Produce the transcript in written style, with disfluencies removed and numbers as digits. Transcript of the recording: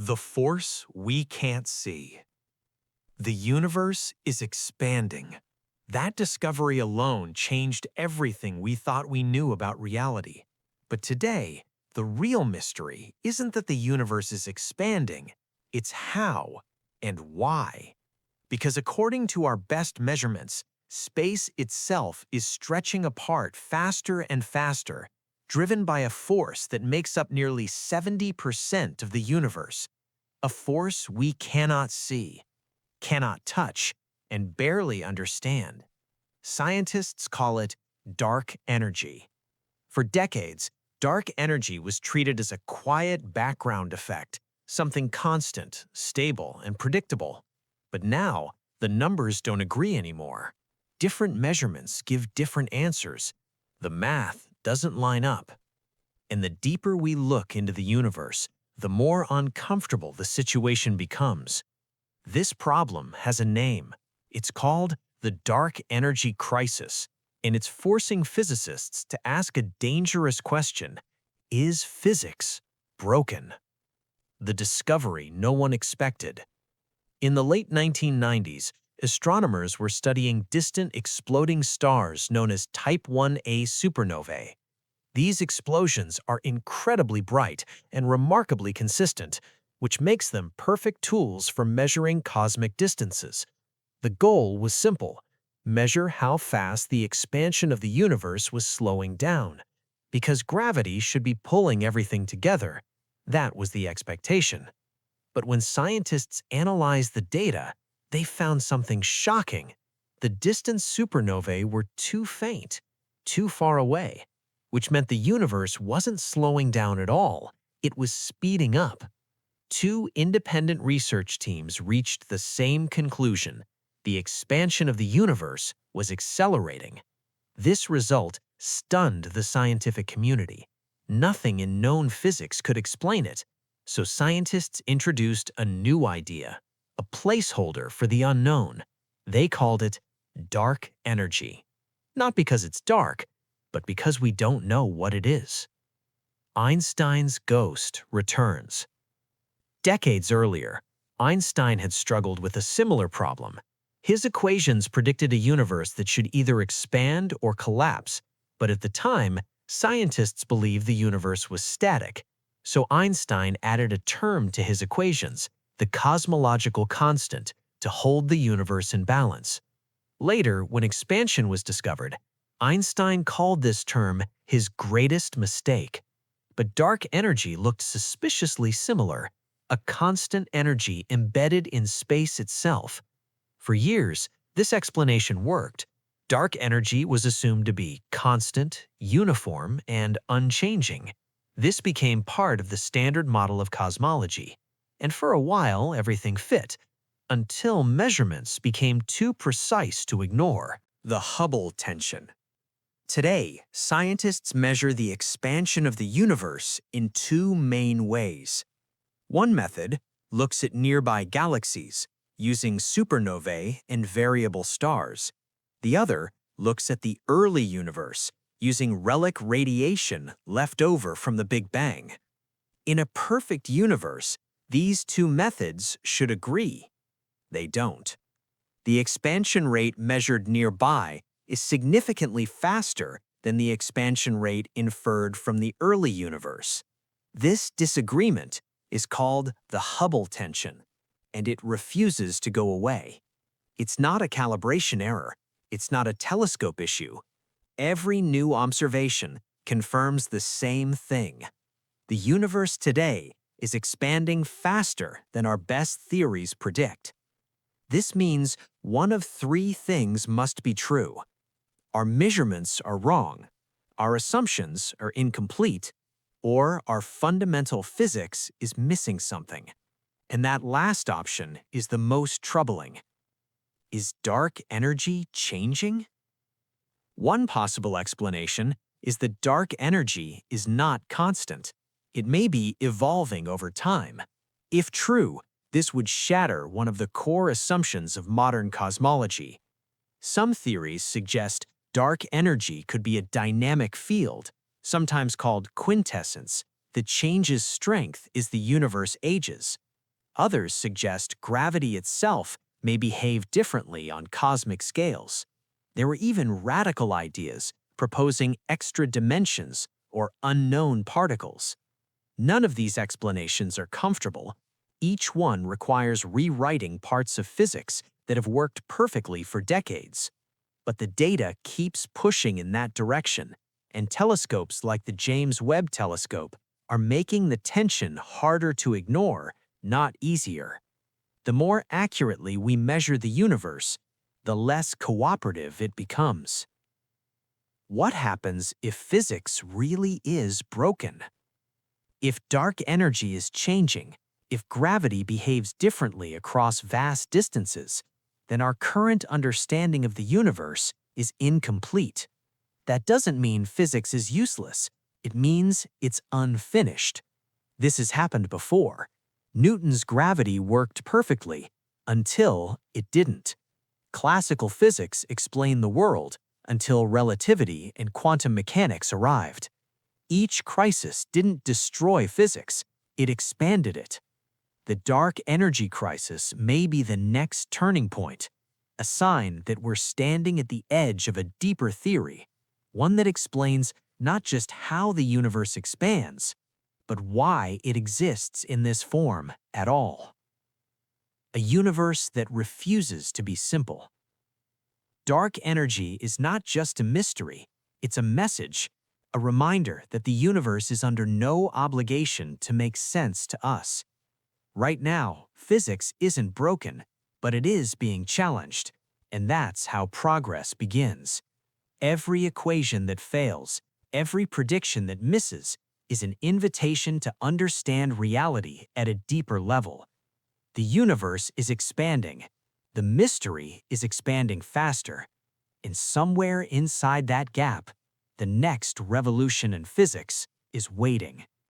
The force we can't see. The universe is expanding. That discovery alone changed everything we thought we knew about reality. But today, the real mystery isn't that the universe is expanding, it's how and why. Because according to our best measurements, space itself is stretching apart faster and faster, driven by a force that makes up nearly 70% of the universe. A force we cannot see, cannot touch, and barely understand. Scientists call it dark energy. For decades, dark energy was treated as a quiet background effect, something constant, stable, and predictable. But now, the numbers don't agree anymore. Different measurements give different answers. The math doesn't line up. And the deeper we look into the universe, the more uncomfortable the situation becomes. This problem has a name. It's called the dark energy crisis, and it's forcing physicists to ask a dangerous question: is physics broken? The discovery no one expected. In the late 1990s, astronomers were studying distant exploding stars known as Type 1a supernovae. These explosions are incredibly bright and remarkably consistent, which makes them perfect tools for measuring cosmic distances. The goal was simple: measure how fast the expansion of the universe was slowing down. Because gravity should be pulling everything together, that was the expectation. But when scientists analyzed the data, they found something shocking. The distant supernovae were too faint, too far away, which meant the universe wasn't slowing down at all, it was speeding up. Two independent research teams reached the same conclusion: the expansion of the universe was accelerating. This result stunned the scientific community. Nothing in known physics could explain it, so scientists introduced a new idea, a placeholder for the unknown. They called it dark energy. Not because it's dark, but because we don't know what it is. Einstein's ghost returns. Decades earlier, Einstein had struggled with a similar problem. His equations predicted a universe that should either expand or collapse, but at the time, scientists believed the universe was static. So Einstein added a term to his equations, the cosmological constant, to hold the universe in balance. Later, when expansion was discovered, Einstein called this term his greatest mistake. But dark energy looked suspiciously similar, a constant energy embedded in space itself. For years, this explanation worked. Dark energy was assumed to be constant, uniform, and unchanging. This became part of the standard model of cosmology. And for a while, everything fit, until measurements became too precise to ignore. The Hubble tension. Today, scientists measure the expansion of the universe in two main ways. One method looks at nearby galaxies, using supernovae and variable stars. The other looks at the early universe, using relic radiation left over from the Big Bang. In a perfect universe, these two methods should agree. They don't. The expansion rate measured nearby is significantly faster than the expansion rate inferred from the early universe. This disagreement is called the Hubble tension, and it refuses to go away. It's not a calibration error. It's not a telescope issue. Every new observation confirms the same thing. The universe today is expanding faster than our best theories predict. This means one of three things must be true. Our measurements are wrong, our assumptions are incomplete, or our fundamental physics is missing something. And that last option is the most troubling. Is dark energy changing? One possible explanation is that dark energy is not constant. It may be evolving over time. If true, this would shatter one of the core assumptions of modern cosmology. Some theories suggest dark energy could be a dynamic field, sometimes called quintessence, that changes strength as the universe ages. Others suggest gravity itself may behave differently on cosmic scales. There were even radical ideas proposing extra dimensions or unknown particles. None of these explanations are comfortable. Each one requires rewriting parts of physics that have worked perfectly for decades. But the data keeps pushing in that direction, and telescopes like the James Webb Telescope are making the tension harder to ignore, not easier. The more accurately we measure the universe, the less cooperative it becomes. What happens if physics really is broken? If dark energy is changing, if gravity behaves differently across vast distances, then our current understanding of the universe is incomplete. That doesn't mean physics is useless. It means it's unfinished. This has happened before. Newton's gravity worked perfectly until it didn't. Classical physics explained the world until relativity and quantum mechanics arrived. Each crisis didn't destroy physics, it expanded it. The dark energy crisis may be the next turning point, a sign that we're standing at the edge of a deeper theory, one that explains not just how the universe expands, but why it exists in this form at all. A universe that refuses to be simple. Dark energy is not just a mystery, it's a message, a reminder that the universe is under no obligation to make sense to us. Right now, physics isn't broken, but it is being challenged, and that's how progress begins. Every equation that fails, every prediction that misses, is an invitation to understand reality at a deeper level. The universe is expanding. The mystery is expanding faster. And somewhere inside that gap, the next revolution in physics is waiting.